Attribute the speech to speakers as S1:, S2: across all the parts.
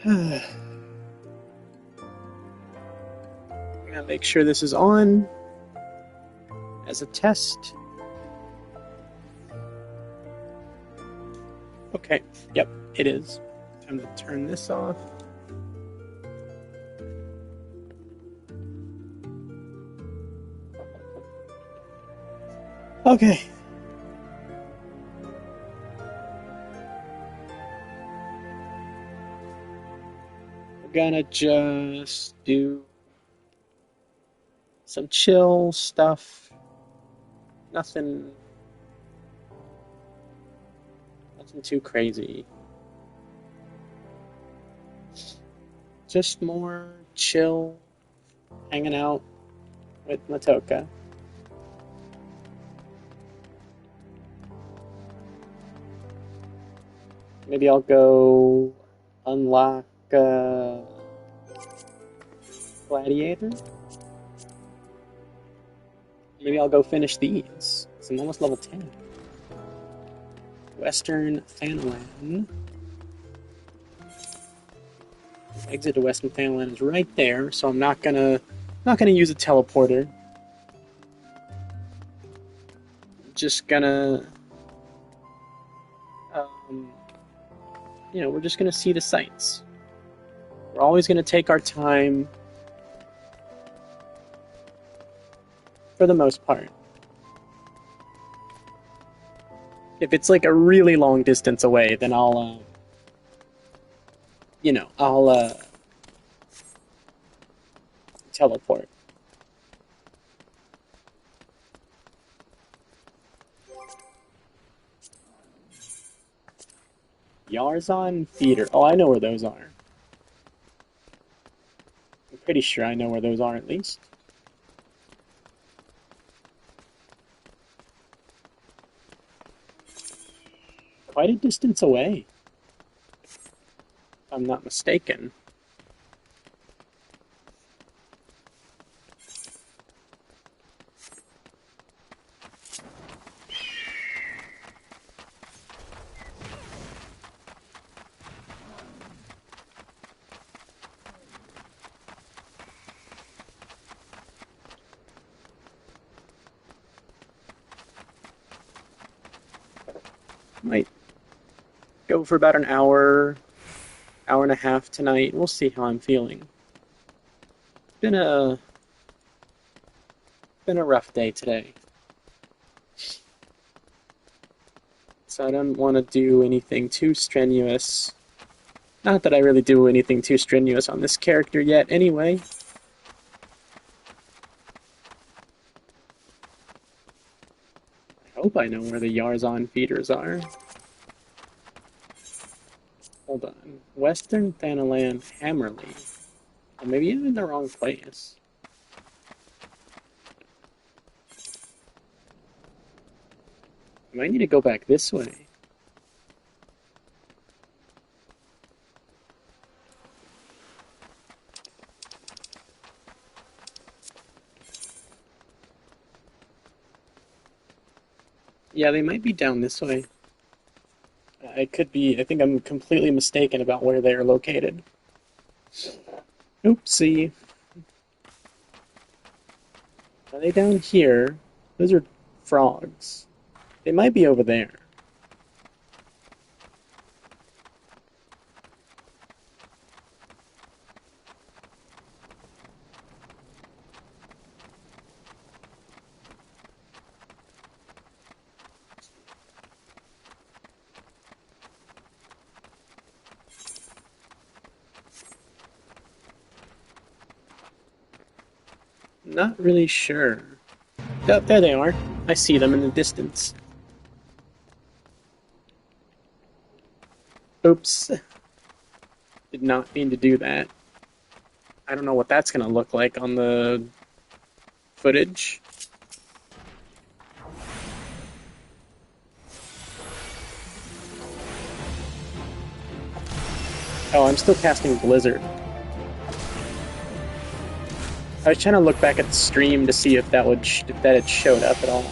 S1: I'm gonna make sure this is on as a test. Okay, yep, it is. Time to turn this off. Okay. We're gonna just do some chill stuff. Nothing too crazy. Just more chill, hanging out with Matoka. Maybe I'll go unlock Gladiator. Maybe I'll go finish these. So I'm almost level 10. Western Thanalan. Exit to Western Thanalan is right there, so I'm not gonna use a teleporter. Just gonna we're just gonna see the sights. We're always gonna take our time for the most part. If it's like a really long distance away, then I'll teleport. Yarzon Theater. Oh, I know where those are. I'm pretty sure I know where those are at least. Quite a distance away, if I'm not mistaken. Might go for about an hour and a half tonight. We'll see how I'm feeling. Been a rough day today. So I don't want to do anything too strenuous. Not that I really do anything too strenuous on this character yet anyway. I hope I know where the Yarzon feeders are. Hold on. Western Thanalan Hammerley. Oh, maybe I'm in the wrong place. I might need to go back this way. Yeah, they might be down this way. I think I'm completely mistaken about where they're located. Oopsie. Are they down here? Those are frogs. They might be over there. Not really sure. Oh, there they are. I see them in the distance. Oops. Did not mean to do that. I don't know what that's gonna look like on the footage. Oh, I'm still casting Blizzard. I was trying to look back at the stream to see if that would if that had showed up at all.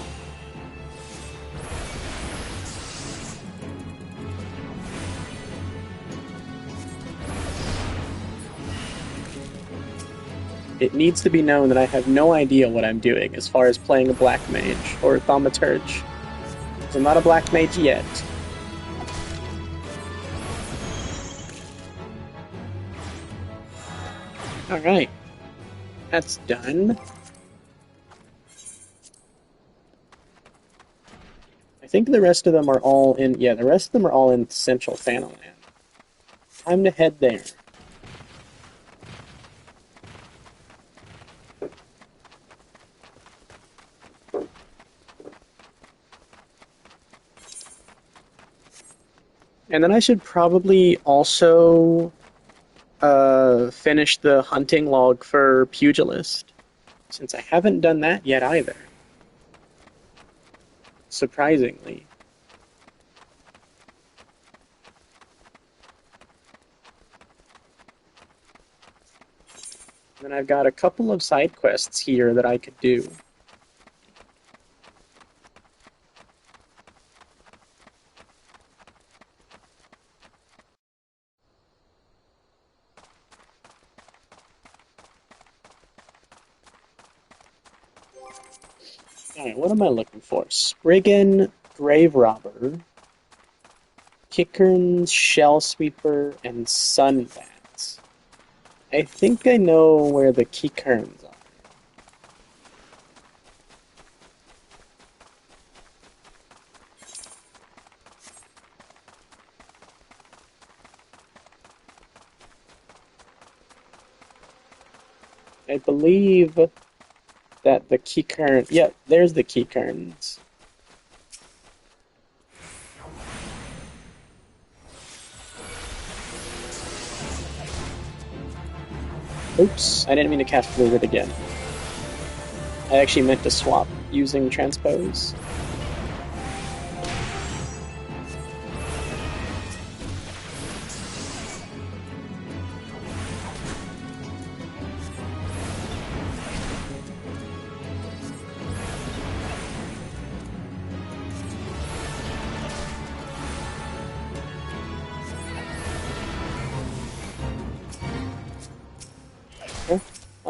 S1: It needs to be known that I have no idea what I'm doing as far as playing a black mage or a thaumaturge. I'm not a black mage yet. Alright. That's done. I think the rest of them are all in... Yeah, the rest of them are all in Central Thanaland. Time to head there. And then I should probably also finish the hunting log for Pugilist, since I haven't done that yet either. Surprisingly. And I've got a couple of side quests here that I could do. Alright, what am I looking for? Spriggan, Grave Robber, Kickern's Shell Sweeper, and Sunbats. I think I know where the Kickerns are. I believe that the Kickern... Yep, there's the Kickerns. Oops, I didn't mean to cast Blizzard again. I actually meant to swap using Transpose.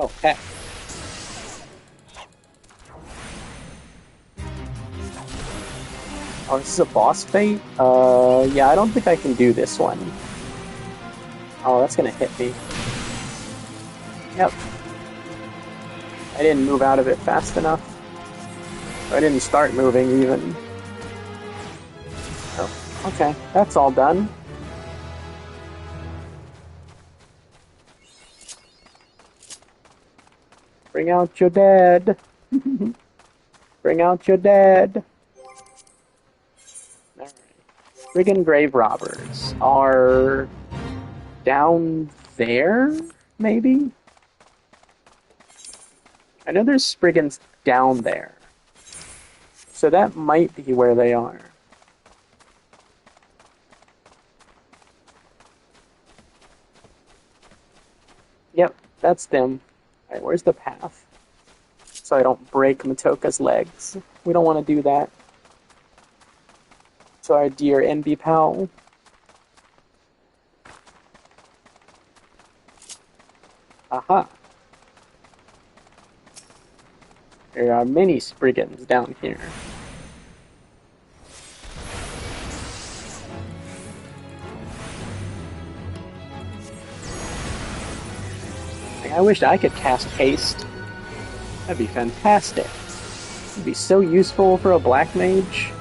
S1: Oh, heck. Oh, this is a boss fight? Yeah, I don't think I can do this one. Oh, that's gonna hit me. Yep. I didn't move out of it fast enough. I didn't start moving, even. Oh, okay. That's all done. Bring out your dad. Bring out your dad. Alright. Friggin' grave robbers are down there, maybe? I know there's Spriggans down there. So that might be where they are. Yep, that's them. Alright, where's the path? So I don't break Matoka's legs. We don't want to do that. So our dear NB pal. Aha. There are many Spriggans down here. I wish I could cast haste. That'd be fantastic. It'd be so useful for a black mage.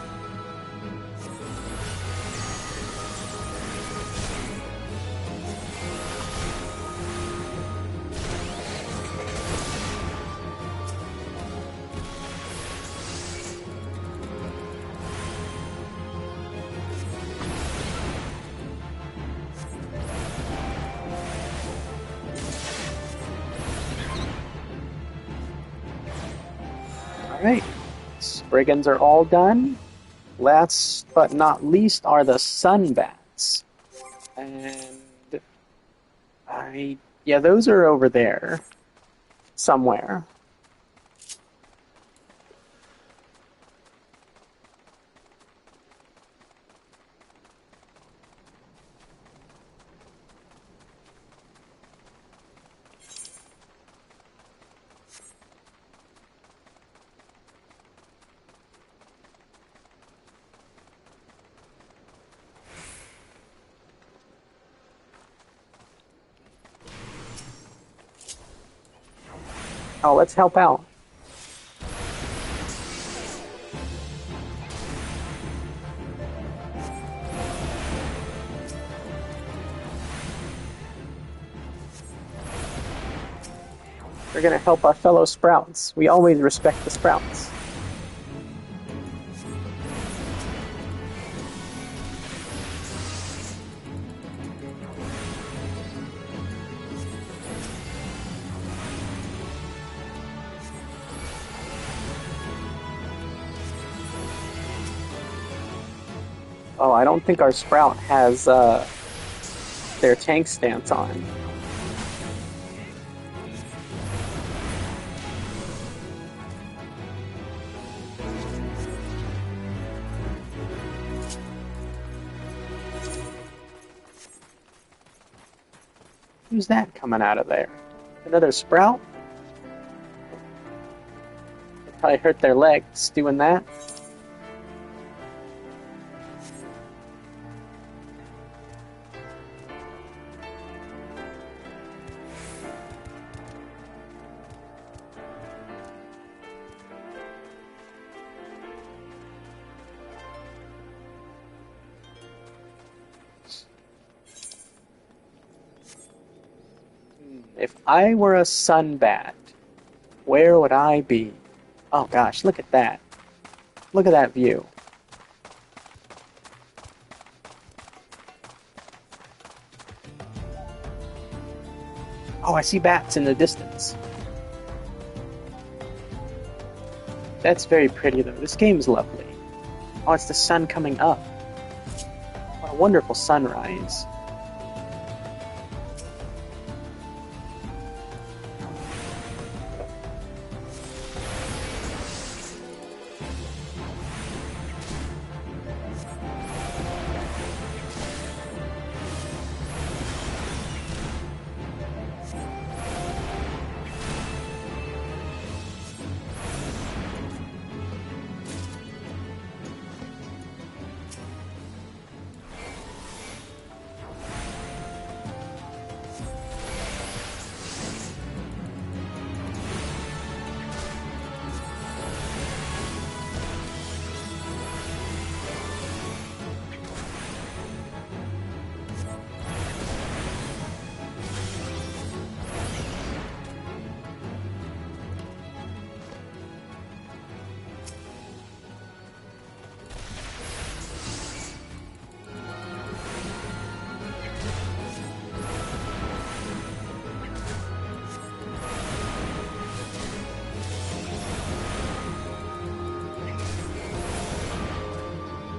S1: Alright, Spriggans are all done. Last but not least are the Sunbats. And yeah, those are over there. somewhere. Oh, let's help out. We're gonna help our fellow sprouts. We always respect the sprouts. Oh, I don't think our sprout has their tank stance on. Who's that coming out of there? Another sprout? They probably hurt their legs doing that. If I were a sunbat, where would I be? Oh gosh, look at that. Look at that view. Oh, I see bats in the distance. That's very pretty though. This game's lovely. Oh, it's the sun coming up. What a wonderful sunrise.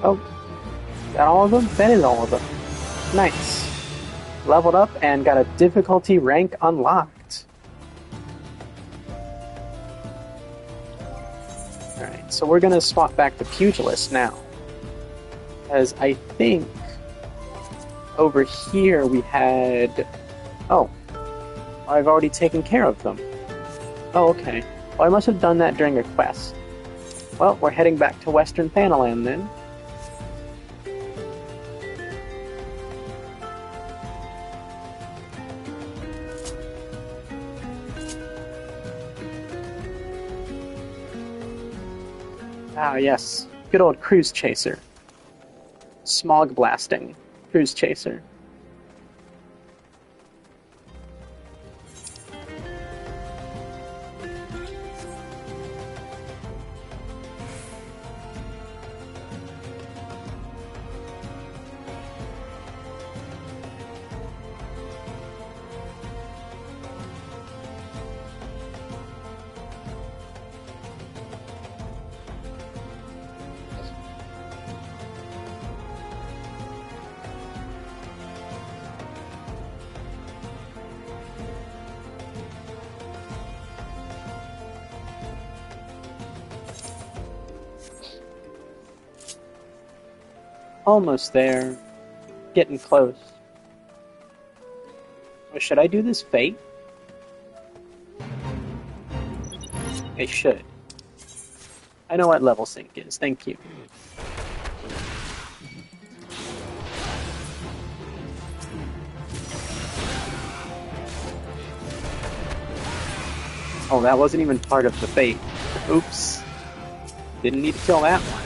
S1: Oh, got all of them? That is all of them. Nice. Leveled up and got a difficulty rank unlocked. Alright, so we're gonna swap back to Pugilist now. As I think over here we had... Oh, I've already taken care of them. Oh, okay. Well, I must have done that during a quest. Well, we're heading back to Western Thanalan then. Ah, yes. Good old Cruise Chaser. Smog blasting. Cruise Chaser. Almost there. Getting close. Oh, should I do this fate? I should. I know what level sync is, thank you. Oh, that wasn't even part of the fate. Oops. Didn't need to kill that one.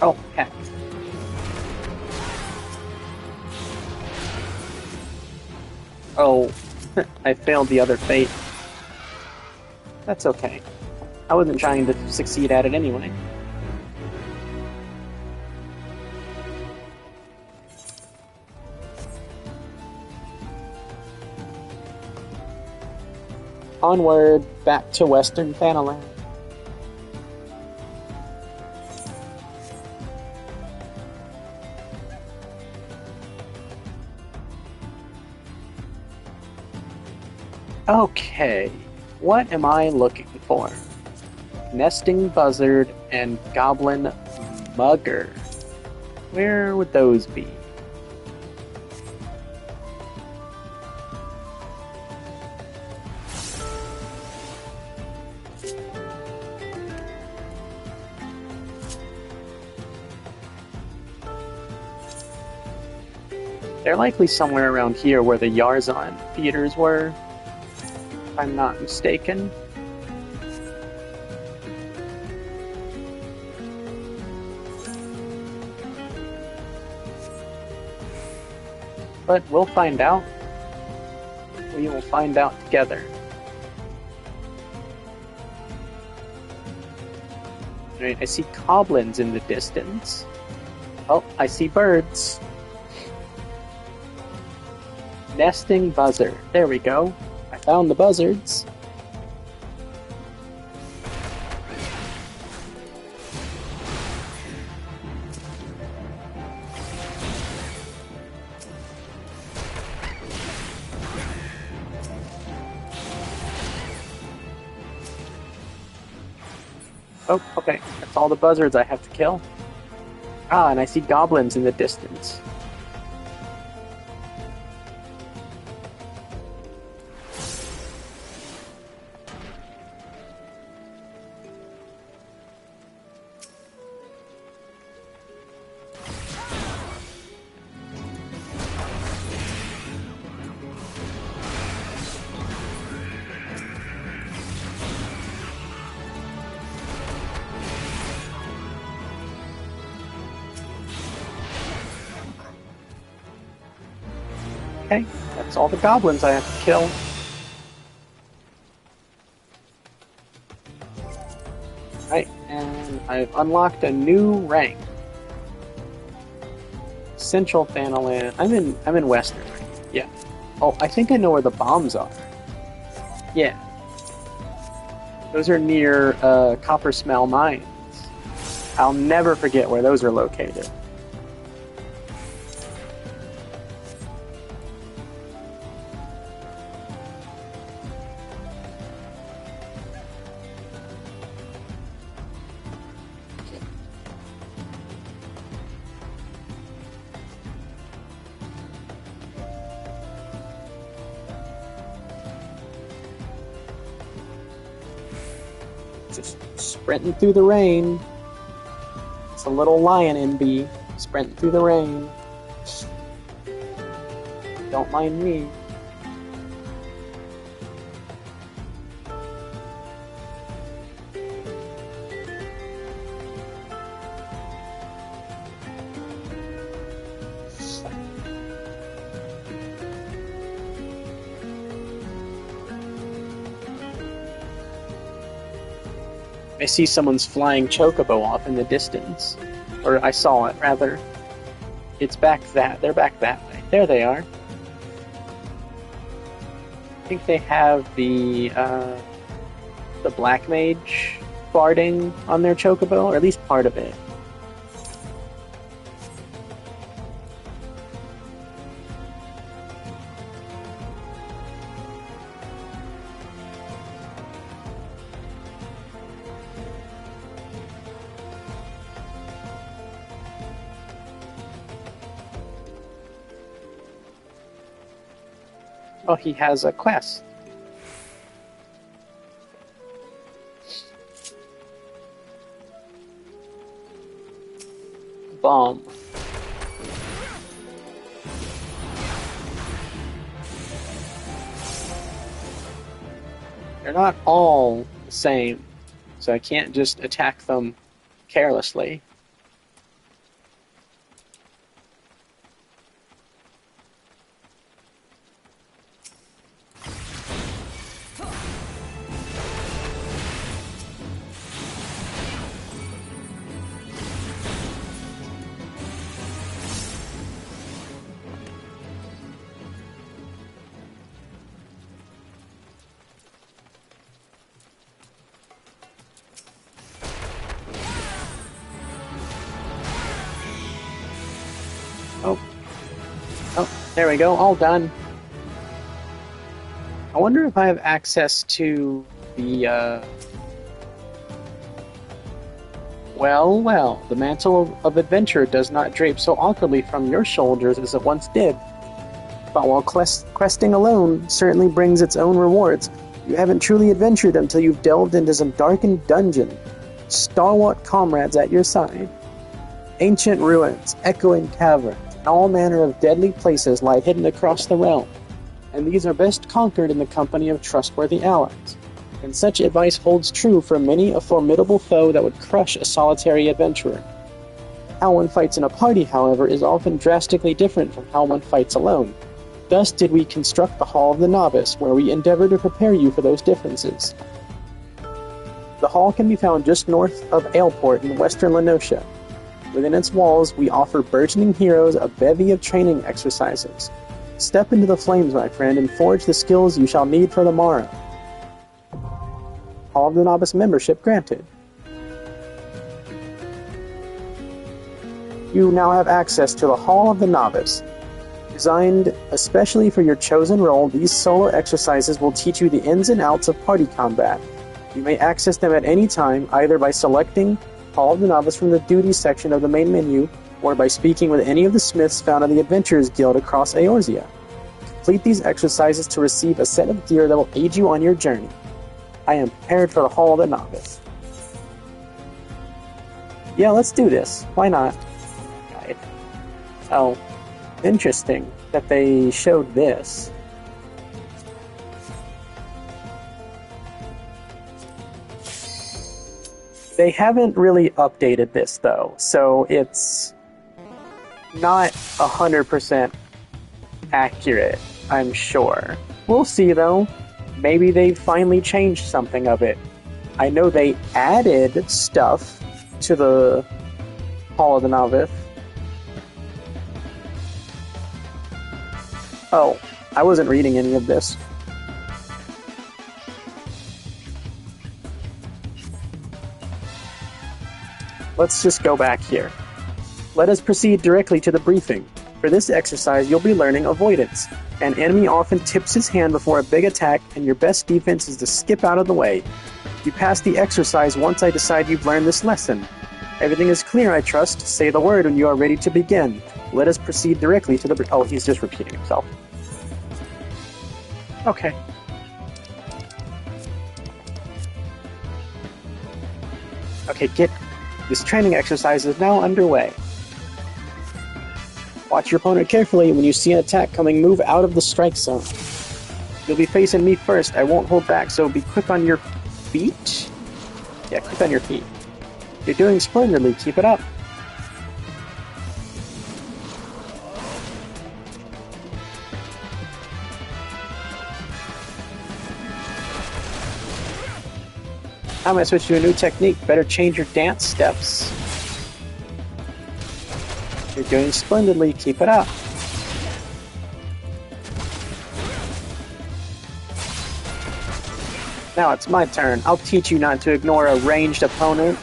S1: Oh, heck. Oh, I failed the other fate. That's okay. I wasn't trying to succeed at it anyway. Onward, back to Western Thanaland. Okay, what am I looking for? Nesting buzzard and goblin mugger. Where would those be? They're likely somewhere around here where the Yarzon theaters were, if I'm not mistaken. But we'll find out. We will find out together. Alright, I see goblins in the distance. Oh, I see birds. Nesting buzzard. There we go. I found the buzzards. Oh, okay. That's all the buzzards I have to kill. Ah, and I see goblins in the distance. Okay, that's all the goblins I have to kill. Right, and I've unlocked a new rank. Central Thanaland. I'm in Western. Yeah. Oh, I think I know where the bombs are. Yeah. Those are near Copper Smell Mines. I'll never forget where those are located. Just sprinting through the rain. It's a little lion NB sprinting through the rain. Don't mind me. I see someone's flying chocobo off in the distance. Or I saw it, rather. It's back they're back that way. There they are. I think they have the Black Mage barding on their chocobo, or at least part of it. Oh, he has a quest. Bomb. They're not all the same, so I can't just attack them carelessly. Oh, there we go, all done. I wonder if I have access to the, Well, the mantle of adventure does not drape so awkwardly from your shoulders as it once did. But while questing alone certainly brings its own rewards, you haven't truly adventured until you've delved into some darkened dungeon. Stalwart comrades at your side. Ancient ruins, echoing caverns, and all manner of deadly places lie hidden across the realm, and these are best conquered in the company of trustworthy allies. And such advice holds true for many a formidable foe that would crush a solitary adventurer. How one fights in a party, however, is often drastically different from how one fights alone. Thus did we construct the Hall of the Novice, where we endeavor to prepare you for those differences. The hall can be found just north of Aleport in western Lenosha. Within its walls, we offer burgeoning heroes a bevy of training exercises. Step into the flames, my friend, and forge the skills you shall need for the morrow. Hall of the Novice membership granted. You now have access to the Hall of the Novice. Designed especially for your chosen role, these solo exercises will teach you the ins and outs of party combat. You may access them at any time, either by selecting Hall of the Novice from the Duties section of the main menu, or by speaking with any of the smiths found in the Adventurers Guild across Eorzea. Complete these exercises to receive a set of gear that will aid you on your journey. I am prepared for the Hall of the Novice. Yeah, let's do this. Why not? Guide. Oh, interesting that they showed this. They haven't really updated this, though, so it's not 100% accurate, I'm sure. We'll see, though. Maybe they finally changed something of it. I know they added stuff to the Hall of the Novice. Oh, I wasn't reading any of this. Let's just go back here. Let us proceed directly to the briefing. For this exercise, you'll be learning avoidance. An enemy often tips his hand before a big attack, and your best defense is to skip out of the way. You pass the exercise once I decide you've learned this lesson. Everything is clear, I trust. Say the word when you are ready to begin. Let us proceed directly to the... Oh, he's just repeating himself. Okay. Okay, get... This training exercise is now underway. Watch your opponent carefully. When you see an attack coming, move out of the strike zone. You'll be facing me first. I won't hold back, so be quick on your feet. Yeah, quick on your feet. You're doing splendidly. Keep it up. I might switch to a new technique. Better change your dance steps. You're doing splendidly. Keep it up. Now it's my turn. I'll teach you not to ignore a ranged opponent.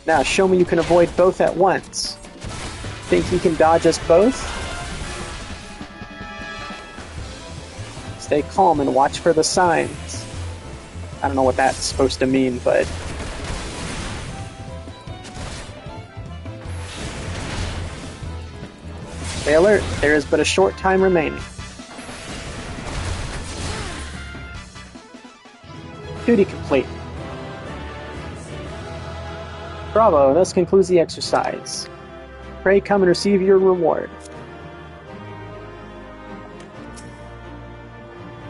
S1: Now show me you can avoid both at once. Think you can dodge us both? Stay calm and watch for the signs. I don't know what that's supposed to mean, but... Stay alert, there is but a short time remaining. Duty complete. Bravo, this concludes the exercise. Pray come and receive your reward.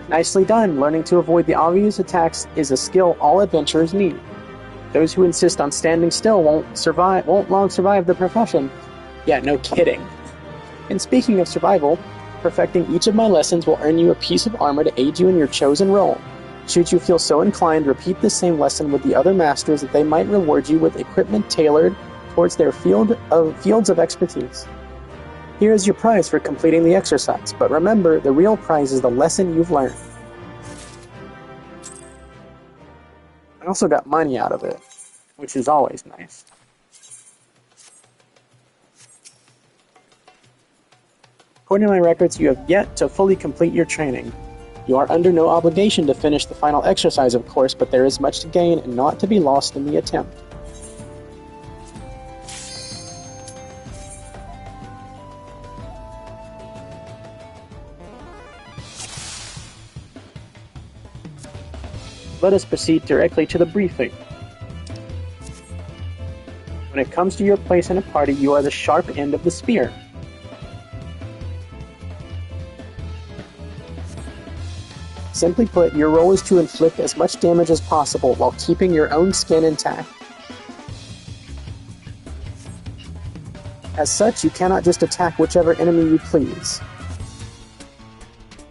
S1: Nicely done. Learning to avoid the obvious attacks is a skill all adventurers need. Those who insist on standing still won't long survive the profession. Yeah, no kidding. And speaking of survival, perfecting each of my lessons will earn you a piece of armor to aid you in your chosen role. Should you feel so inclined, repeat this same lesson with the other masters that they might reward you with equipment tailored towards their fields of expertise. Here is your prize for completing the exercise, but remember, the real prize is the lesson you've learned. I also got money out of it, which is always nice. According to my records, you have yet to fully complete your training. You are under no obligation to finish the final exercise, of course, but there is much to gain and not to be lost in the attempt. Let us proceed directly to the briefing. When it comes to your place in a party, you are the sharp end of the spear. Simply put, your role is to inflict as much damage as possible while keeping your own skin intact. As such, you cannot just attack whichever enemy you please.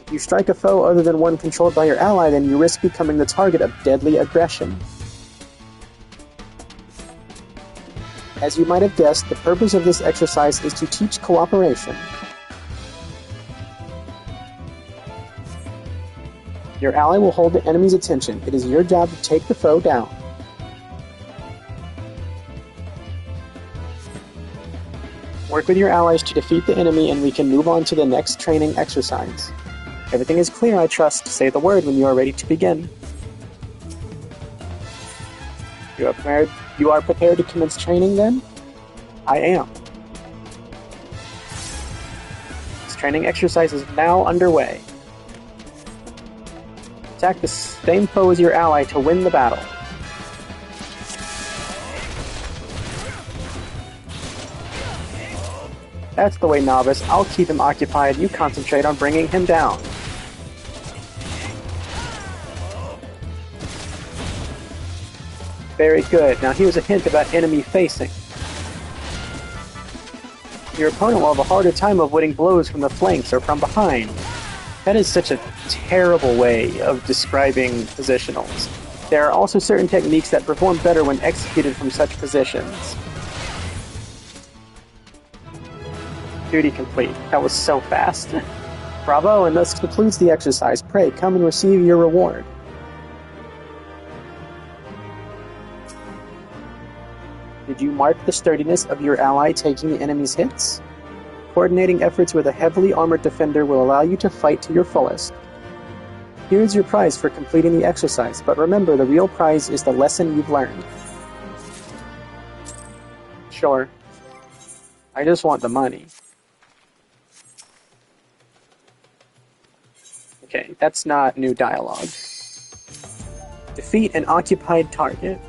S1: If you strike a foe other than one controlled by your ally, then you risk becoming the target of deadly aggression. As you might have guessed, the purpose of this exercise is to teach cooperation. Your ally will hold the enemy's attention. It is your job to take the foe down. Work with your allies to defeat the enemy and we can move on to the next training exercise. Everything is clear, I trust. Say the word when you are ready to begin. You are prepared to commence training then? I am. This training exercise is now underway. Attack the same foe as your ally to win the battle. That's the way, novice. I'll keep him occupied. You concentrate on bringing him down. Very good. Now here's a hint about enemy facing. Your opponent will have a harder time avoiding blows from the flanks or from behind. That is such a terrible way of describing positionals. There are also certain techniques that perform better when executed from such positions. Duty complete. That was so fast. Bravo, and thus concludes the exercise. Pray, come and receive your reward. Did you mark the sturdiness of your ally taking the enemy's hits? Coordinating efforts with a heavily armored defender will allow you to fight to your fullest. Here is your prize for completing the exercise, but remember, the real prize is the lesson you've learned. Sure. I just want the money. Okay, that's not new dialogue. Defeat an occupied target.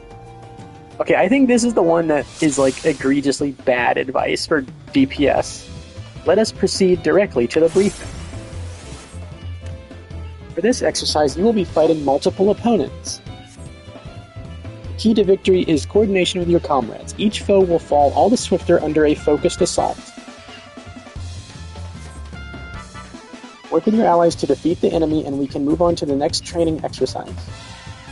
S1: Okay, I think this is the one that is like egregiously bad advice for DPS. Let us proceed directly to the briefing. For this exercise, you will be fighting multiple opponents. The key to victory is coordination with your comrades. Each foe will fall all the swifter under a focused assault. Work with your allies to defeat the enemy, and we can move on to the next training exercise.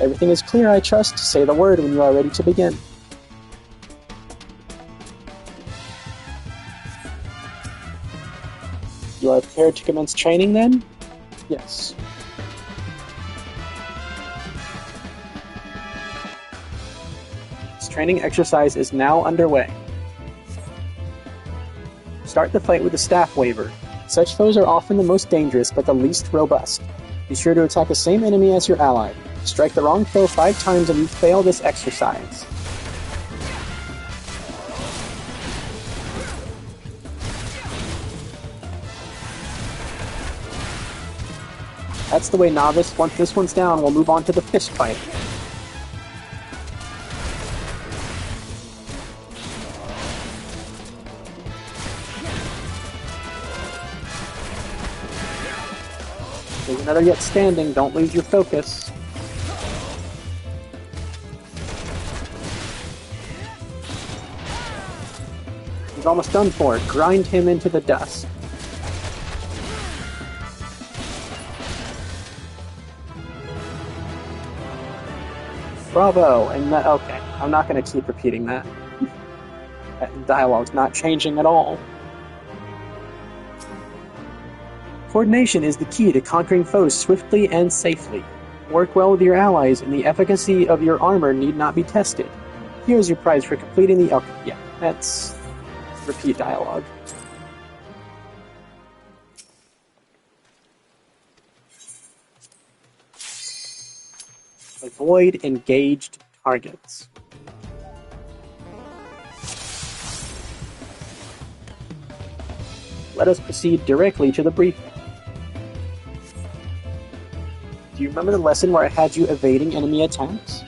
S1: Everything is clear, I trust. Say the word when you are ready to begin. You are prepared to commence training, then? Yes. This training exercise is now underway. Start the fight with the staff waver. Such foes are often the most dangerous, but the least robust. Be sure to attack the same enemy as your ally. Strike the wrong foe 5 times and you fail this exercise. That's the way, novice. Once this one's down, we'll move on to the fist fight. There's another yet standing. Don't lose your focus. He's almost done for. Grind him into the dust. Bravo! And that, okay, I'm not going to keep repeating that. That dialogue's not changing at all. Coordination is the key to conquering foes swiftly and safely. Work well with your allies, and the efficacy of your armor need not be tested. Here's your prize for completing the... Okay, yeah, that's repeat dialogue. Avoid engaged targets. Let us proceed directly to the briefing. Do you remember the lesson where I had you evading enemy attacks?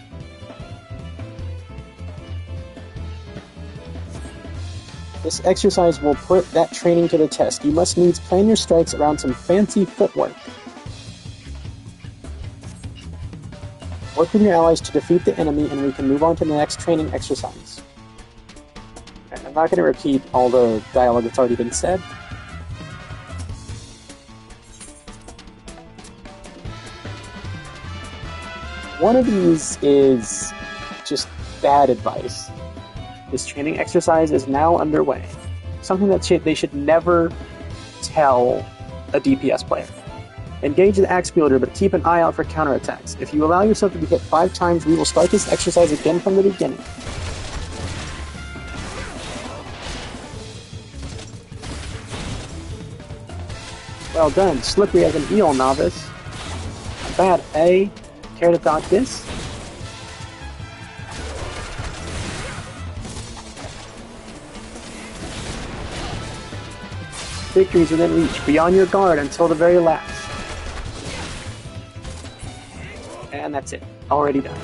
S1: This exercise will put that training to the test. You must needs plan your strikes around some fancy footwork. Work with your allies to defeat the enemy, and we can move on to the next training exercise. Okay, I'm not going to repeat all the dialogue that's already been said. One of these is just bad advice. This training exercise is now underway. Something that they should never tell a DPS player. Engage the axe wielder, but keep an eye out for counterattacks. If you allow yourself to be hit 5 times, we will start this exercise again from the beginning. Well done. Slippery as an eel, novice. Not bad, eh? Care to dodge this? Victory's within reach. Be on your guard until the very last. And that's it. Already done.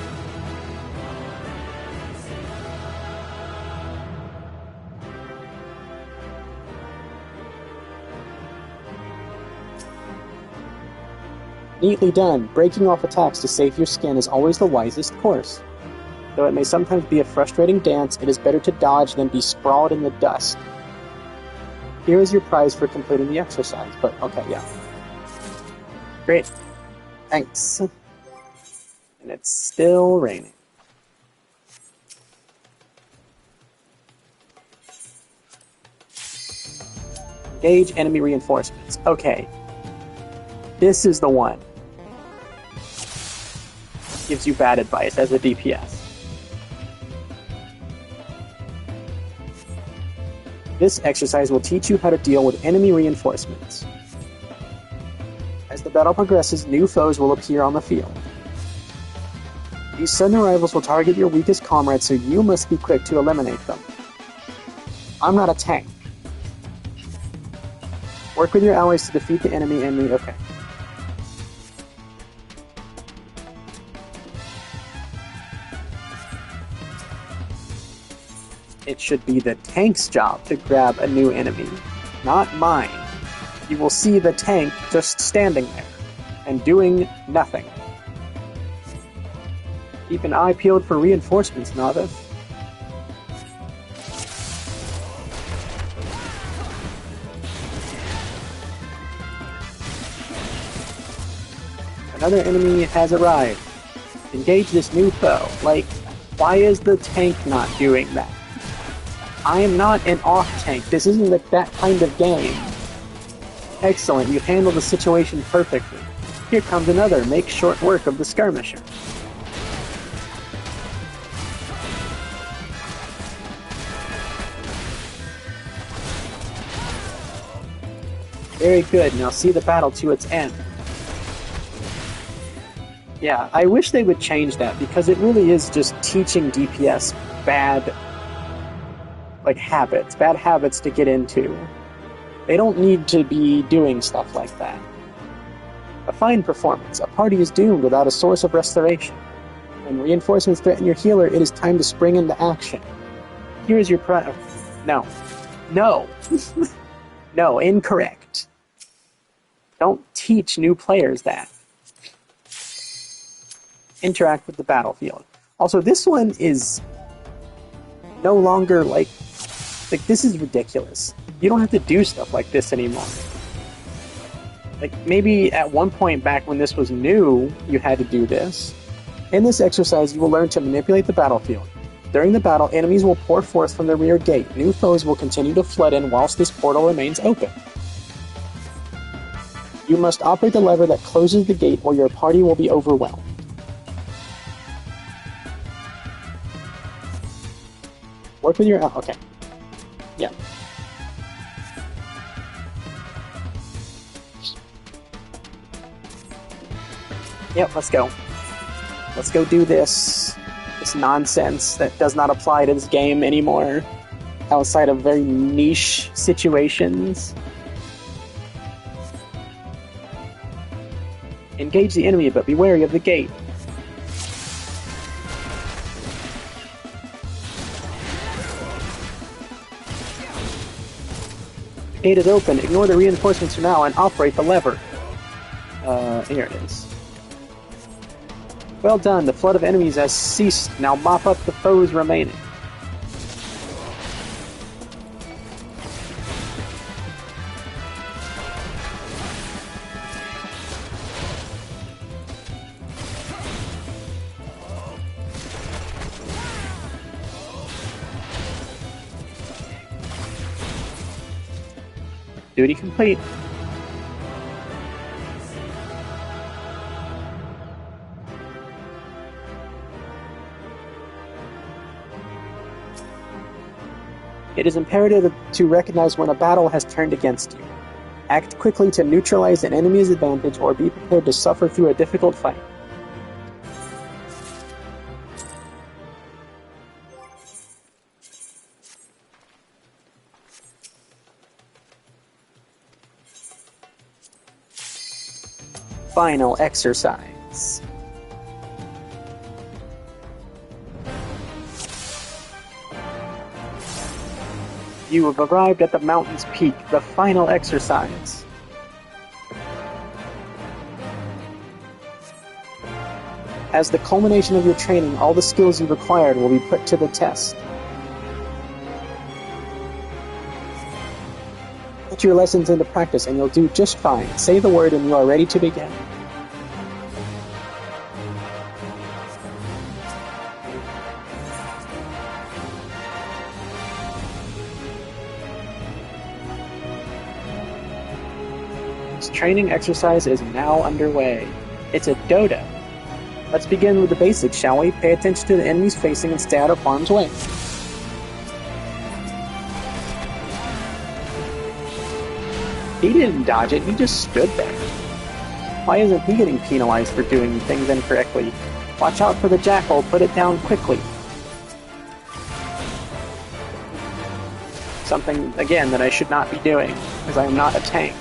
S1: Neatly done. Breaking off attacks to save your skin is always the wisest course. Though it may sometimes be a frustrating dance, it is better to dodge than be sprawled in the dust. Here is your prize for completing the exercise, but okay, yeah. Great. Thanks. And it's still raining. Engage enemy reinforcements. Okay. This is the one. Gives you bad advice as a DPS. This exercise will teach you how to deal with enemy reinforcements. As the battle progresses, new foes will appear on the field. These sudden arrivals will target your weakest comrades, so you must be quick to eliminate them. I'm not a tank. Work with your allies to defeat the enemy and okay. It should be the tank's job to grab a new enemy, not mine. You will see the tank just standing there and doing nothing. Keep an eye peeled for reinforcements, novice. Another enemy has arrived. Engage this new foe. Like, why is the tank not doing that? I am not an off tank. This isn't that kind of game. Excellent, you handled the situation perfectly. Here comes another. Make short work of the skirmisher. Very good, now see the battle to its end. Yeah, I wish they would change that, because it really is just teaching DPS bad habits to get into. They don't need to be doing stuff like that. A fine performance. A party is doomed without a source of restoration. When reinforcements threaten your healer, it is time to spring into action. Here is your No. No! No, incorrect. Don't teach new players that. Interact with the battlefield. Also, this one is no longer like this is ridiculous. You don't have to do stuff like this anymore. Like, maybe at one point back when this was new, you had to do this. In this exercise, you will learn to manipulate the battlefield. During the battle, enemies will pour forth from the rear gate. New foes will continue to flood in whilst this portal remains open. You must operate the lever that closes the gate or your party will be overwhelmed. Work with your... okay. Yeah. Yep, let's go. Let's go do this nonsense that does not apply to this game anymore, outside of very niche situations. Engage the enemy, but be wary of the gate. The gate is open. Ignore the reinforcements for now and operate the lever. Here it is. Well done, the flood of enemies has ceased. Now mop up the foes remaining. Duty complete. It is imperative to recognize when a battle has turned against you. Act quickly to neutralize an enemy's advantage or be prepared to suffer through a difficult fight. Final exercise. You have arrived at the mountain's peak, the final exercise. As the culmination of your training, all the skills you've acquired will be put to the test. Put your lessons into practice and you'll do just fine. Say the word and you are ready to begin. Training exercise is now underway. It's a Dota. Let's begin with the basics, shall we? Pay attention to the enemies facing and stay out of harm's way. He didn't dodge it, he just stood there. Why isn't he getting penalized for doing things incorrectly? Watch out for the jackal, put it down quickly. Something, again, that I should not be doing, because I am not a tank.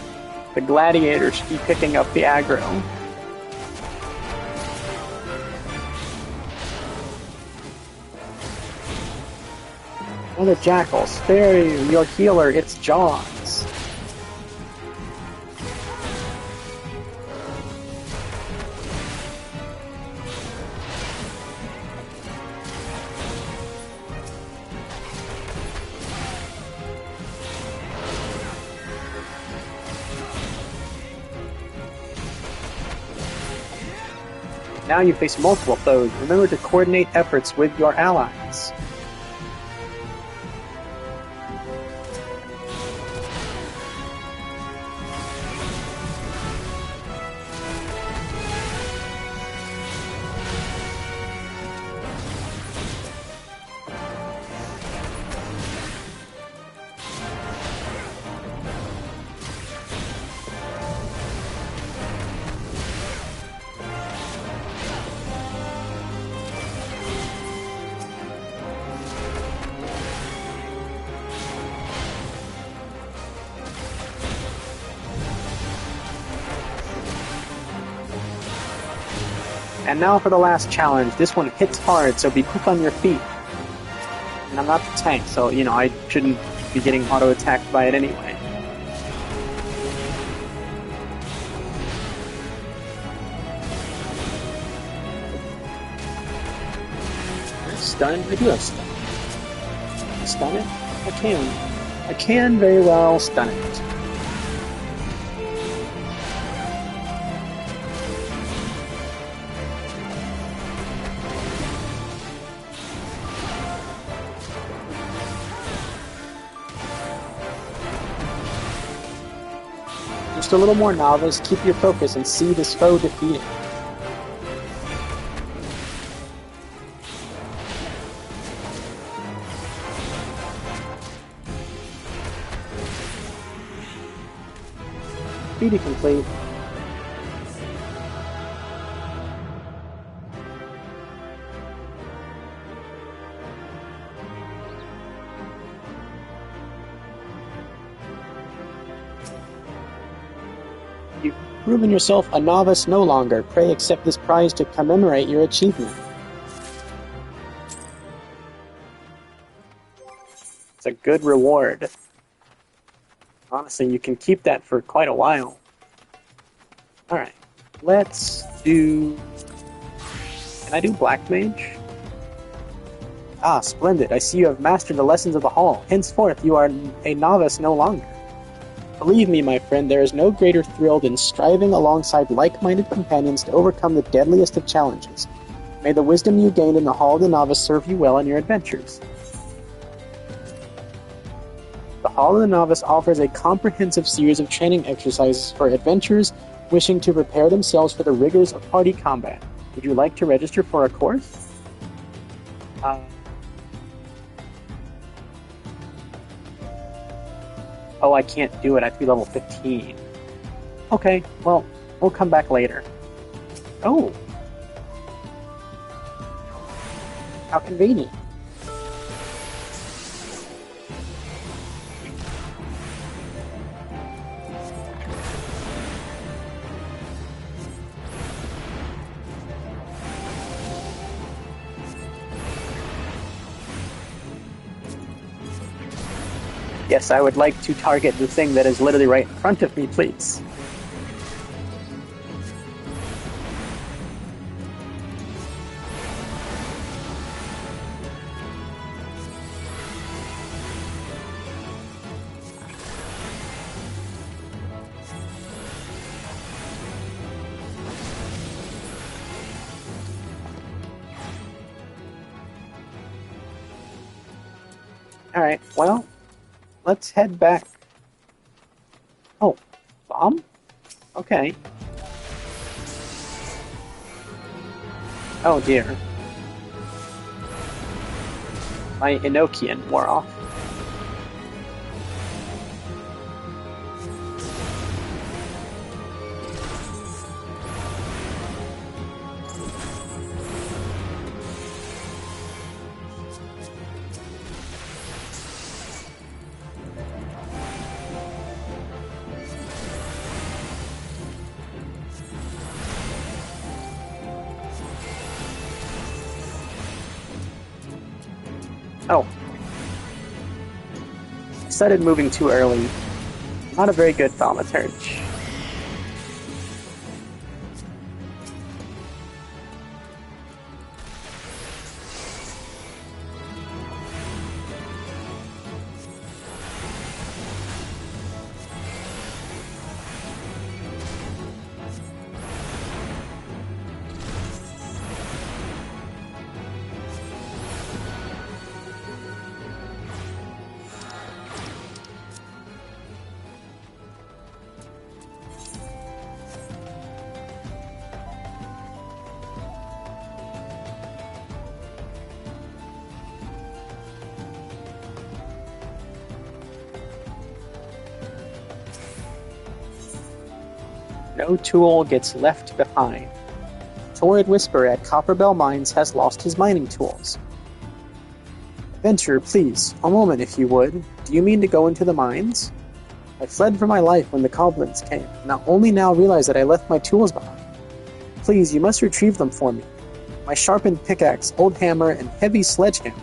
S1: The gladiator should be picking up the aggro. Another jackal, spare your healer, it's Jaws. Now you face multiple foes. Remember to coordinate efforts with your allies. And now for the last challenge. This one hits hard, so be quick on your feet. And I'm not the tank, so, you know, I shouldn't be getting auto-attacked by it anyway. Stun? I do have stun. Stun it? I can. I can very well stun it. Just a little more novice, keep your focus and see this foe defeated. Duty complete. You've proven yourself a novice no longer. Pray accept this prize to commemorate your achievement. It's a good reward. Honestly, you can keep that for quite a while. Alright, let's do... Can I do Black Mage? Ah, splendid. I see you have mastered the lessons of the hall. Henceforth, you are a novice no longer. Believe me, my friend, there is no greater thrill than striving alongside like-minded companions to overcome the deadliest of challenges. May the wisdom you gained in the Hall of the Novice serve you well in your adventures. The Hall of the Novice offers a comprehensive series of training exercises for adventurers wishing to prepare themselves for the rigors of party combat. Would you like to register for a course? Oh, I can't do it. I have to be level 15. Okay, well, we'll come back later. Oh! How convenient. Yes, I would like to target the thing that is literally right in front of me, please. Alright, well, let's head back. Oh, bomb? Okay. Oh dear. My Enochian wore off. Oh. Started moving too early. Not a very good thaumaturge. No tool gets left behind. Torrid Whisper at Copperbell Mines has lost his mining tools. Adventurer, please, a moment if you would. Do you mean to go into the mines? I fled for my life when the goblins came, and I only now realize that I left my tools behind. Please, you must retrieve them for me. My sharpened pickaxe, old hammer, and heavy sledgehammer.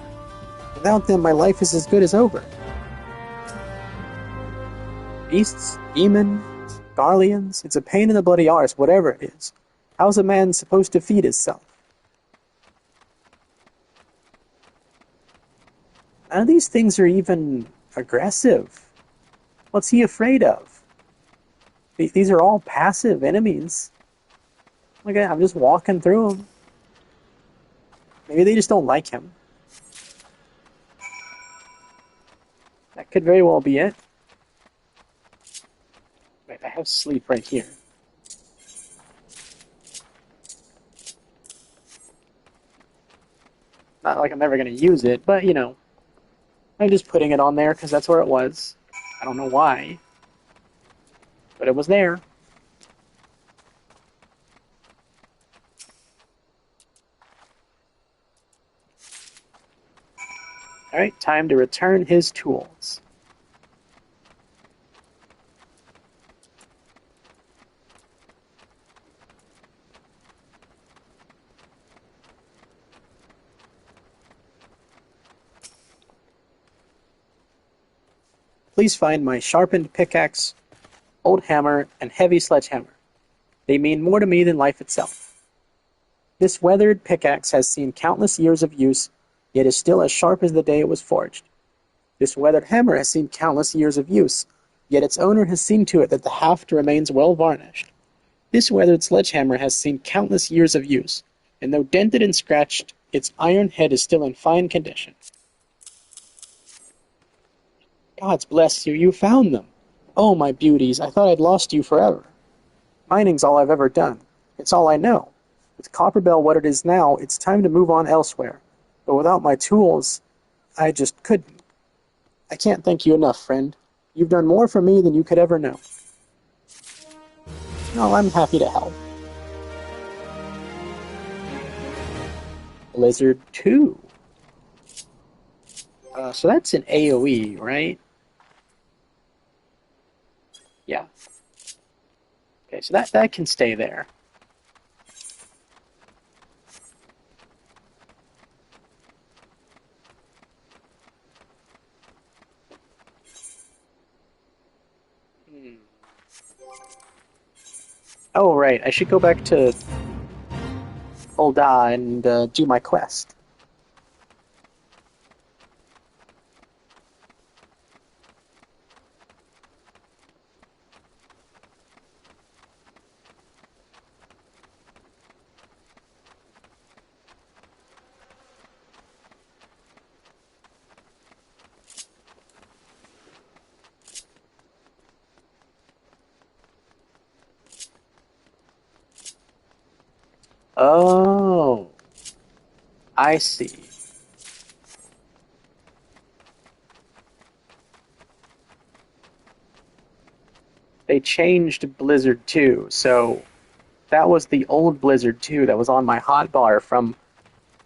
S1: Without them, my life is as good as over. Beasts, demons, garleons, it's a pain in the bloody arse, whatever it is. How's a man supposed to feed himself? None of these things are even aggressive. What's he afraid of? These are all passive enemies. Look at, I'm just walking through them. Maybe they just don't like him. That could very well be it. Wait, I have sleep right here. Not like I'm ever going to use it, but, you know, I'm just putting it on there because that's where it was. I don't know why, but it was there. Alright, time to return his tools. Please find my sharpened pickaxe, old hammer, and heavy sledgehammer. They mean more to me than life itself. This weathered pickaxe has seen countless years of use, yet is still as sharp as the day it was forged. This weathered hammer has seen countless years of use, yet its owner has seen to it that the haft remains well varnished. This weathered sledgehammer has seen countless years of use, and though dented and scratched, its iron head is still in fine condition. Gods bless you, you found them. Oh, my beauties, I thought I'd lost you forever. Mining's all I've ever done. It's all I know. With Copperbell what it is now, it's time to move on elsewhere. But without my tools, I just couldn't. I can't thank you enough, friend. You've done more for me than you could ever know. No, I'm happy to help. Blizzard 2. So that's an AoE, right? Yeah. Okay, so that can stay there. Oh, right, I should go back to Ul'dah and do my quest. Oh, I see. They changed Blizzard 2, so that was the old Blizzard 2 that was on my hotbar from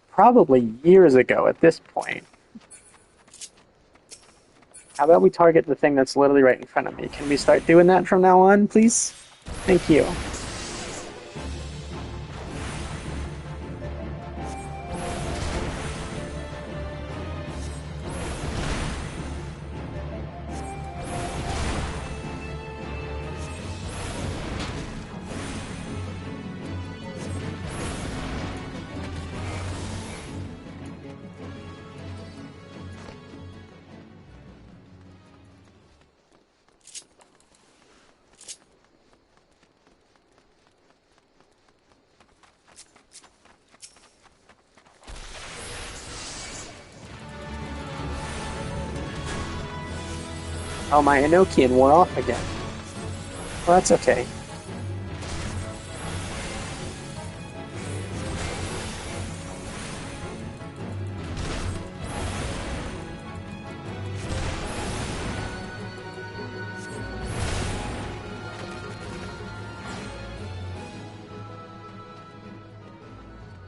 S1: probably years ago at this point. How about we target the thing that's literally right in front of me? Can we start doing that from now on, please? Thank you. Oh, my Enochian wore off again. Well, that's okay.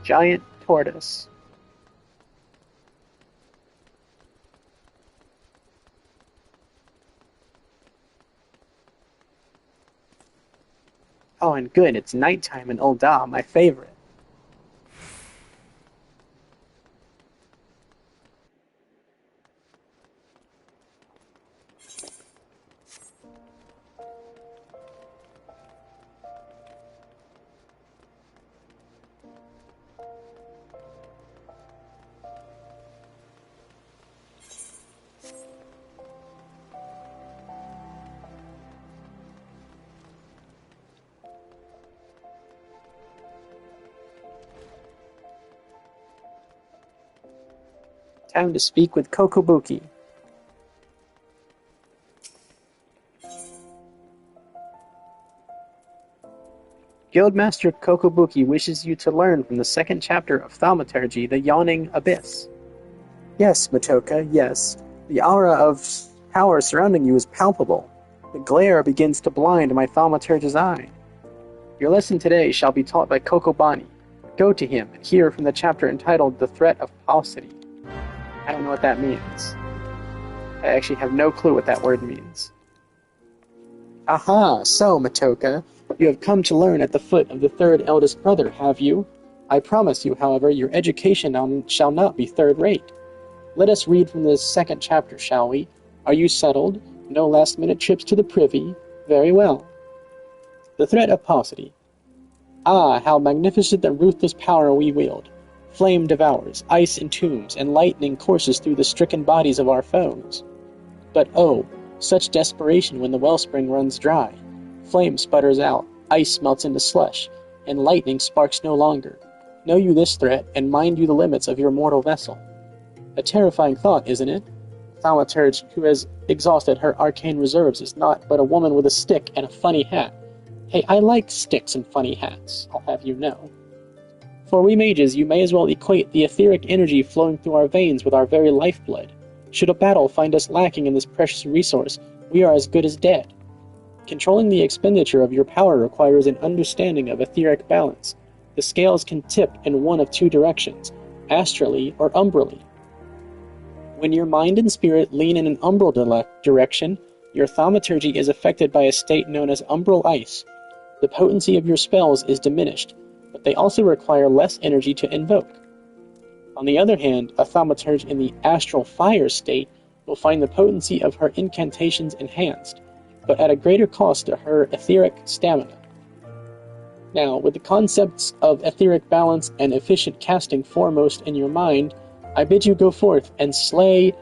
S1: Giant tortoise. Oh, and good, it's nighttime in Ul'dah, my favorite. Time to speak with Kokobuki. Guildmaster Kokobuki wishes you to learn from the second chapter of Thaumaturgy, the Yawning Abyss. Yes, Matoka, yes. The aura of power surrounding you is palpable. The glare begins to blind my thaumaturge's eye. Your lesson today shall be taught by Kokobani. Go to him and hear from the chapter entitled The Threat of Paucity. I don't know what that means. I actually have no clue what that word means. Aha, so, Matoka, you have come to learn at the foot of the third eldest brother, have you? I promise you, however, your education shall not be third-rate. Let us read from the second chapter, shall we? Are you settled? No last-minute trips to the privy? Very well. The threat of paucity. Ah, how magnificent and ruthless power we wield! Flame devours, ice entombs, and lightning courses through the stricken bodies of our foes. But oh, such desperation when the wellspring runs dry. Flame sputters out, ice melts into slush, and lightning sparks no longer. Know you this threat, and mind you the limits of your mortal vessel. A terrifying thought, isn't it? Thaumaturge, who has exhausted her arcane reserves, is not but a woman with a stick and a funny hat. Hey, I like sticks and funny hats, I'll have you know. For we mages, you may as well equate the etheric energy flowing through our veins with our very lifeblood. Should a battle find us lacking in this precious resource, we are as good as dead. Controlling the expenditure of your power requires an understanding of etheric balance. The scales can tip in one of two directions, astrally or umbrally. When your mind and spirit lean in an umbral direction, your thaumaturgy is affected by a state known as umbral ice. The potency of your spells is diminished, but they also require less energy to invoke. On the other hand, a thaumaturge in the astral fire state will find the potency of her incantations enhanced, but at a greater cost to her etheric stamina. Now, with the concepts of etheric balance and efficient casting foremost in your mind, I bid you go forth and slay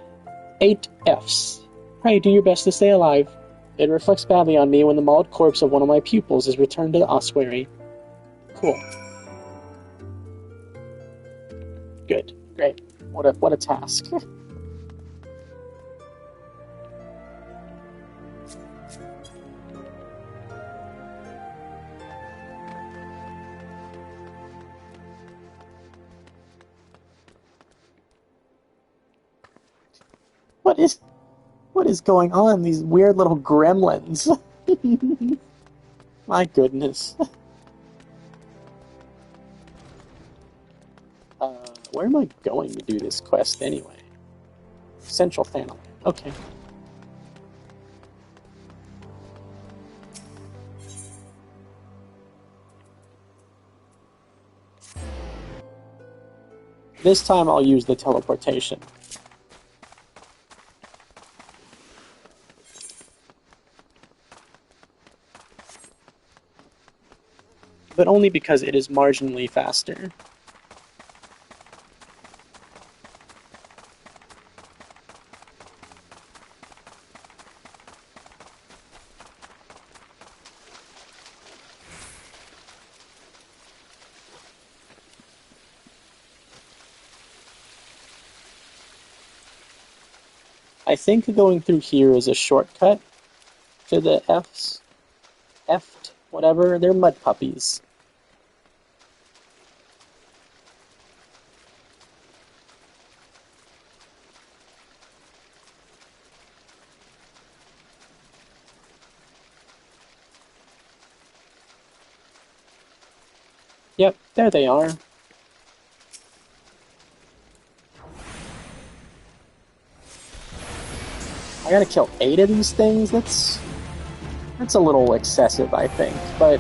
S1: 8 Fs. Pray do your best to stay alive. It reflects badly on me when the mauled corpse of one of my pupils is returned to the ossuary. Cool. Good. Great. What a task. What is going on? These weird little gremlins. My goodness. Where am I going to do this quest anyway? Central Thanalan. Okay. This time I'll use the teleportation. But only because it is marginally faster. I think going through here is a shortcut to the Fs. Eft, whatever, they're mud puppies. Yep, there they are. gotta kill 8 of these things? That's a little excessive, I think, but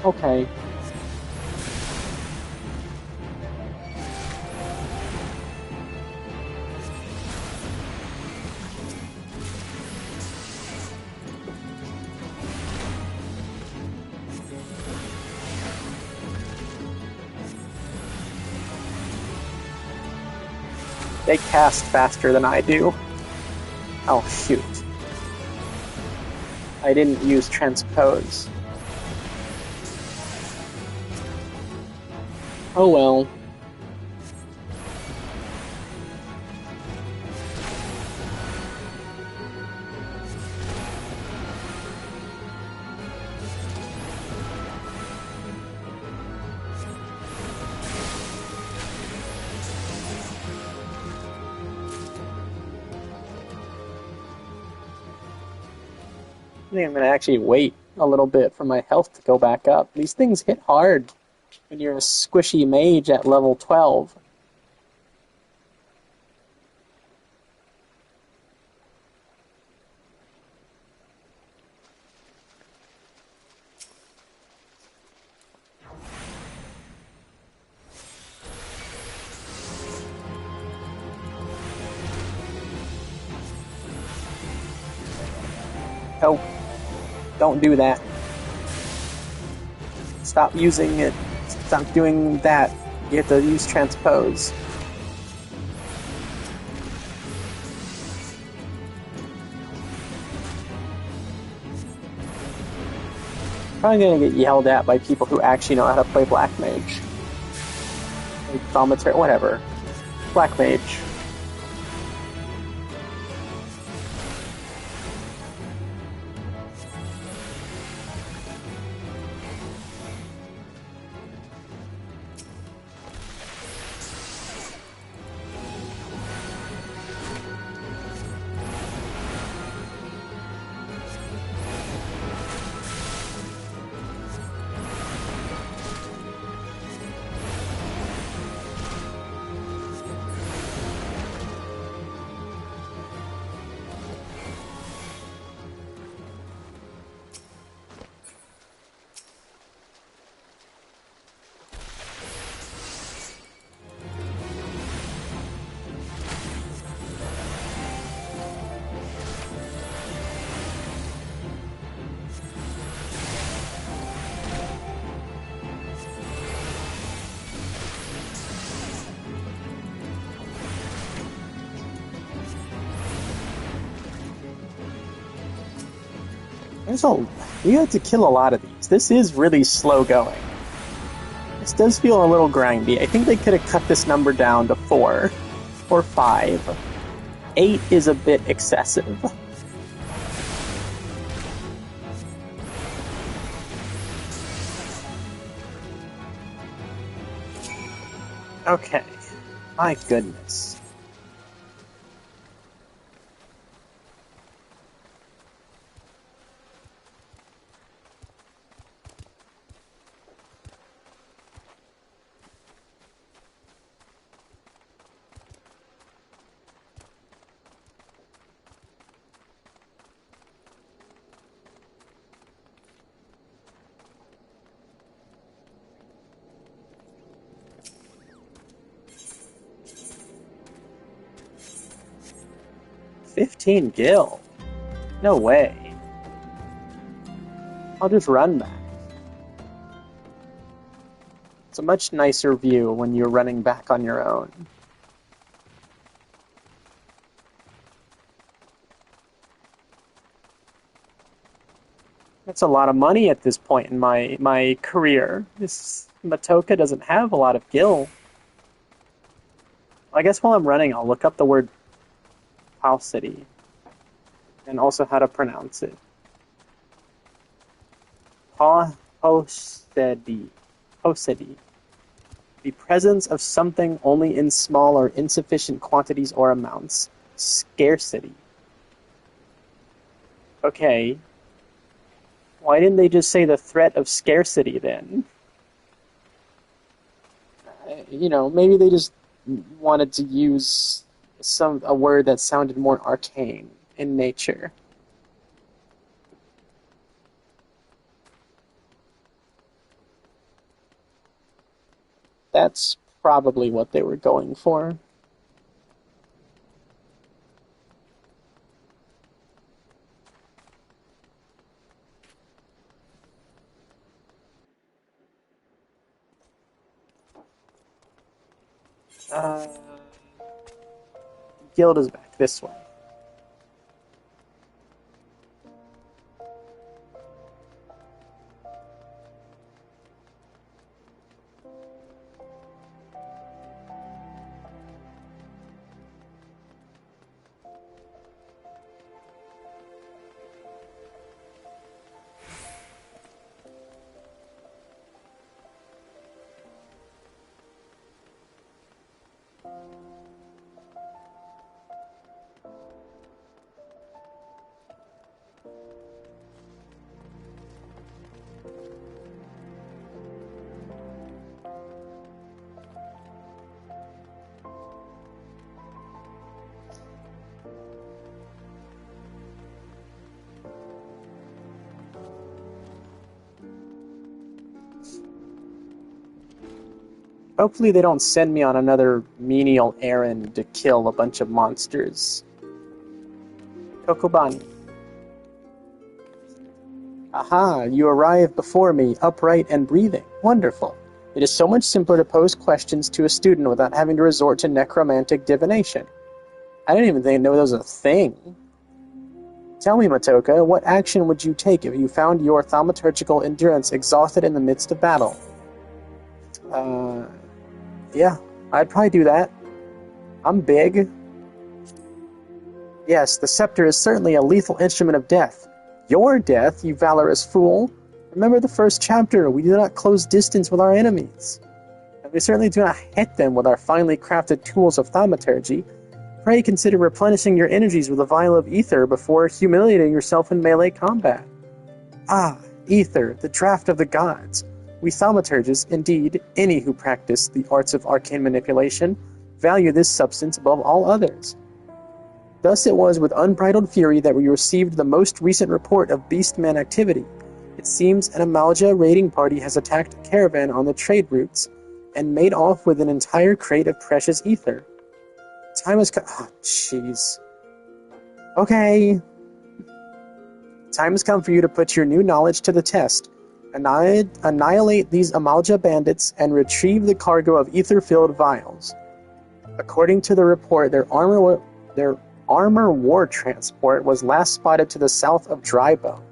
S1: okay. They cast faster than I do. Oh, shoot. I didn't use transpose. Oh well. I think I'm going to actually wait a little bit for my health to go back up. These things hit hard when you're a squishy mage at level 12. Oh, don't do that. Stop using it. Stop doing that. You have to use transpose. Probably gonna get yelled at by people who actually know how to play Black Mage. Like Thaumaturge, whatever. Black Mage. You have to kill a lot of these. This is really slow going. This does feel a little grindy. I think they could have cut this number down to 4 or 5. 8 is a bit excessive. Okay. My goodness. $15 gil? No way. I'll just run back. It's a much nicer view when you're running back on your own. That's a lot of money at this point in my career. This Matoka doesn't have a lot of gil. I guess while I'm running, I'll look up the word City and also how to pronounce it. Posedi. The presence of something only in small or insufficient quantities or amounts. Scarcity. Okay. Why didn't they just say the threat of scarcity then? You know, maybe they just wanted to use a word that sounded more arcane in nature. That's probably what they were going for. Uh, Guild is back this way. Hopefully they don't send me on another menial errand to kill a bunch of monsters. Kokobani. Aha, you arrive before me, upright and breathing. Wonderful. It is so much simpler to pose questions to a student without having to resort to necromantic divination. I didn't even know that was a thing. Tell me, Matoka, what action would you take if you found your thaumaturgical endurance exhausted in the midst of battle? Yeah, I'd probably do that. I'm big. Yes, the scepter is certainly a lethal instrument of death. Your death, you valorous fool! Remember the first chapter, we do not close distance with our enemies. And we certainly do not hit them with our finely crafted tools of thaumaturgy. Pray consider replenishing your energies with a vial of ether before humiliating yourself in melee combat. Ah, ether, the draft of the gods. We thaumaturges, indeed, any who practice the arts of arcane manipulation, value this substance above all others. Thus it was with unbridled fury that we received the most recent report of beastman activity. It seems an Amalja raiding party has attacked a caravan on the trade routes and made off with an entire crate of precious ether. Time has come. Oh, jeez. Okay. Time has come for you to put your new knowledge to the test. Annihilate these Amalja bandits and retrieve the cargo of ether-filled vials. According to the report, their armor war transport was last spotted to the south of Drybone.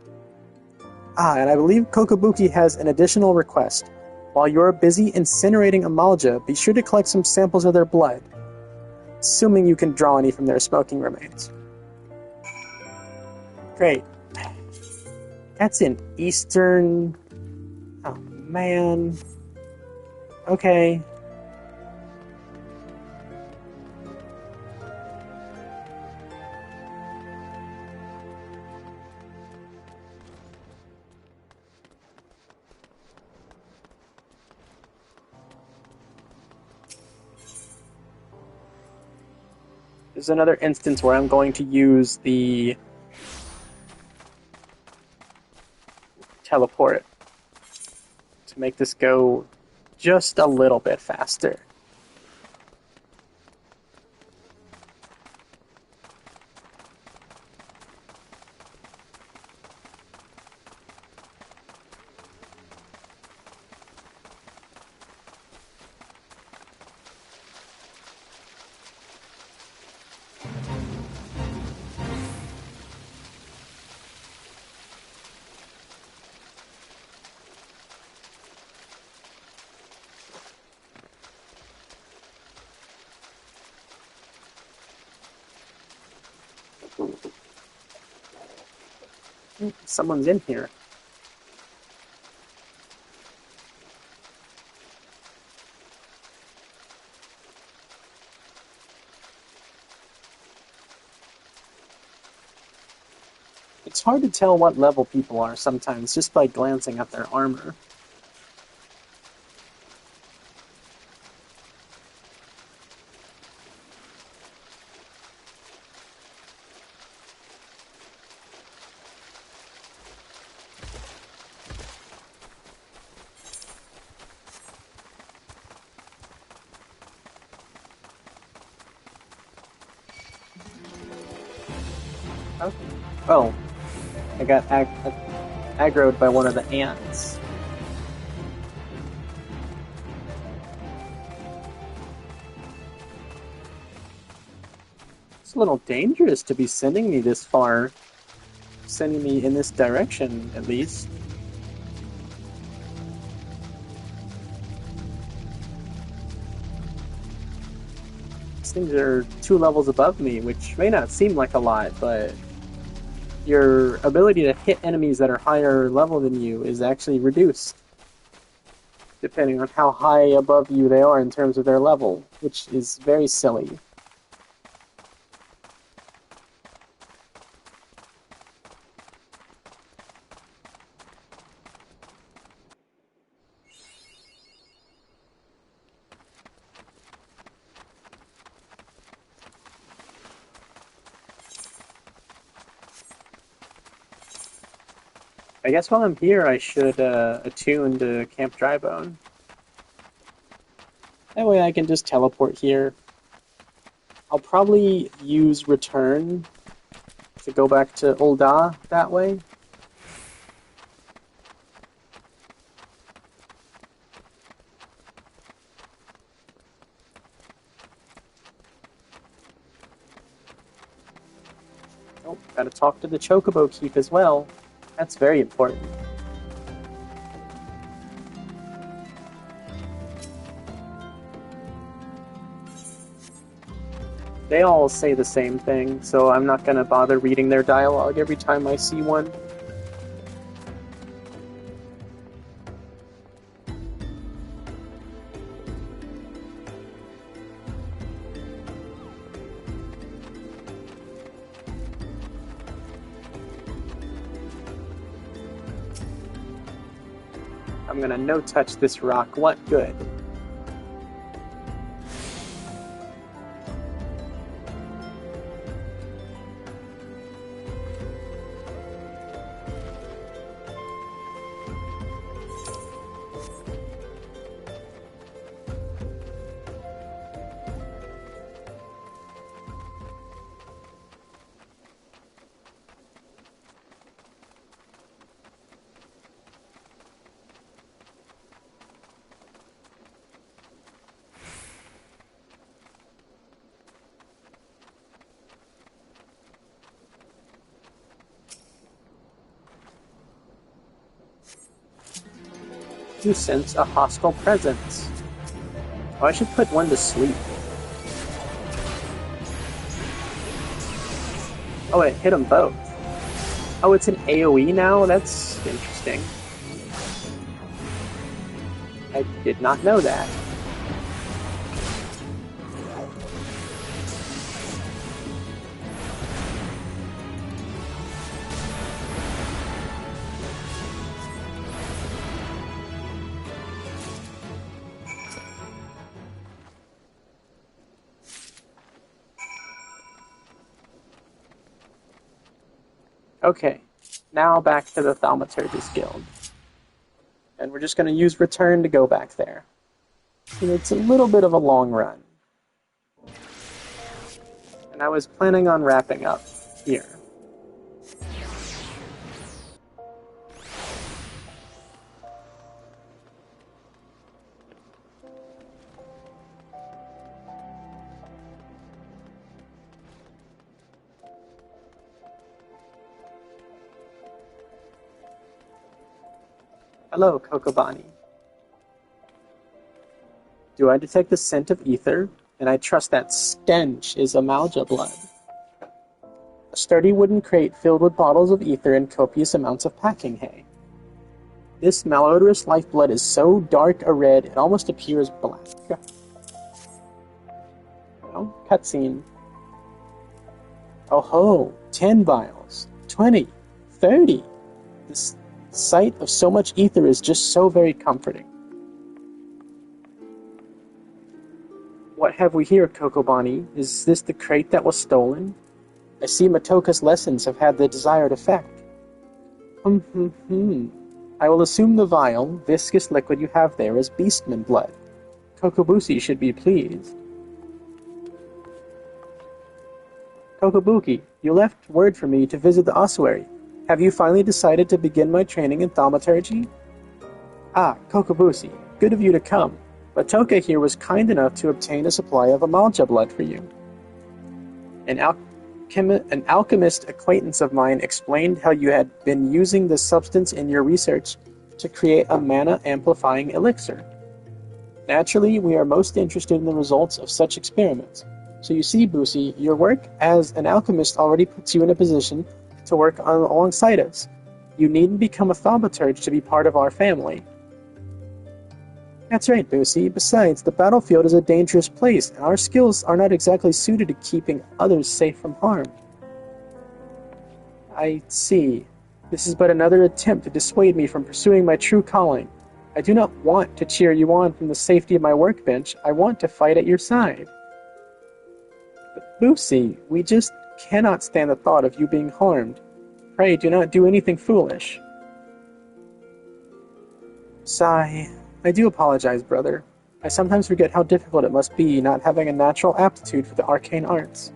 S1: And I believe Kokobuki has an additional request. While you're busy incinerating Amalja, be sure to collect some samples of their blood. Assuming you can draw any from their smoking remains. Great. That's in eastern... Oh, man. Okay. There's another instance where I'm going to use the teleport to make this go just a little bit faster. Someone's in here. It's hard to tell what level people are sometimes just by glancing at their armor. Okay. Oh, I got aggroed by one of the ants. It's a little dangerous to be sending me this far. Sending me in this direction, at least. These things are 2 levels above me, which may not seem like a lot, but your ability to hit enemies that are higher level than you is actually reduced, depending on how high above you they are in terms of their level, which is very silly. I guess while I'm here, I should attune to Camp Drybone. That way I can just teleport here. I'll probably use Return to go back to Ul'dah that way. Oh, gotta talk to the Chocobo Keep as well. That's very important. They all say the same thing, so I'm not gonna bother reading their dialogue every time I see one. I'm gonna no-touch this rock. What good? You sense a hostile presence. Oh, I should put one to sleep. Oh, it hit them both. Oh, it's an AoE now? That's interesting. I did not know that. Okay, now back to the Thaumaturgus Guild. And we're just going to use Return to go back there. And it's a little bit of a long run. And I was planning on wrapping up here. Hello, Kokobani. Do I detect the scent of ether? And I trust that stench is Amalja blood. A sturdy wooden crate filled with bottles of ether and copious amounts of packing hay. This malodorous lifeblood is so dark a red it almost appears black. Well, cutscene. Oh ho, 10 vials, 20, 30. This sight of so much ether is just so very comforting. What have we here, Kokobani? Is this the crate that was stolen? I see Matoka's lessons have had the desired effect. I will assume the vial, viscous liquid you have there is beastman blood. Kokobushi should be pleased. Kokobuki, you left word for me to visit the ossuary. Have you finally decided to begin my training in thaumaturgy? Ah, Kokobusi, good of you to come. Matoka here was kind enough to obtain a supply of Amalja blood for you. An alchemist acquaintance of mine explained how you had been using this substance in your research to create a mana-amplifying elixir. Naturally, we are most interested in the results of such experiments. So you see, Busi, your work as an alchemist already puts you in a position to work alongside us. You needn't become a thaumaturge to be part of our family. That's right, Busi. Besides, the battlefield is a dangerous place, and our skills are not exactly suited to keeping others safe from harm. I see. This is but another attempt to dissuade me from pursuing my true calling. I do not want to cheer you on from the safety of my workbench. I want to fight at your side. But Busi, we just cannot stand the thought of you being harmed. Pray do not do anything foolish. Sigh. I do apologize, brother. I sometimes forget how difficult it must be not having a natural aptitude for the arcane arts.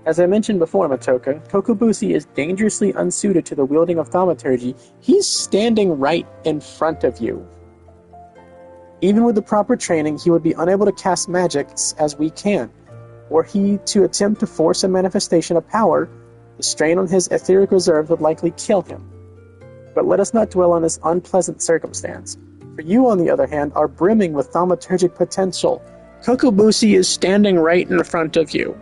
S1: As I mentioned before, Matoka, Kokobusi is dangerously unsuited to the wielding of thaumaturgy. He's standing right in front of you. Even with the proper training, he would be unable to cast magics as we can. Were he to attempt to force a manifestation of power, the strain on his etheric reserve would likely kill him. But let us not dwell on this unpleasant circumstance. For you, on the other hand, are brimming with thaumaturgic potential. Kokobusi is standing right in front of you.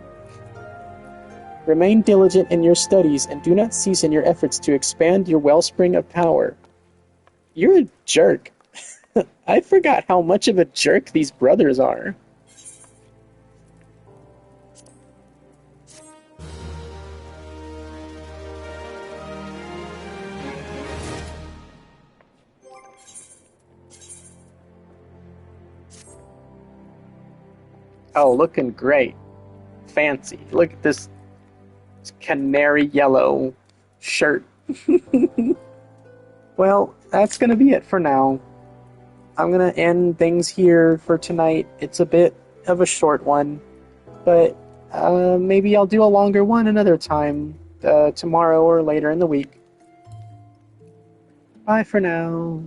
S1: Remain diligent in your studies and do not cease in your efforts to expand your wellspring of power. You're a jerk. I forgot how much of a jerk these brothers are. Oh, looking great. Fancy. Look at this canary yellow shirt. Well, that's going to be it for now. I'm going to end things here for tonight. It's a bit of a short one, but maybe I'll do a longer one another time, tomorrow or later in the week. Bye for now.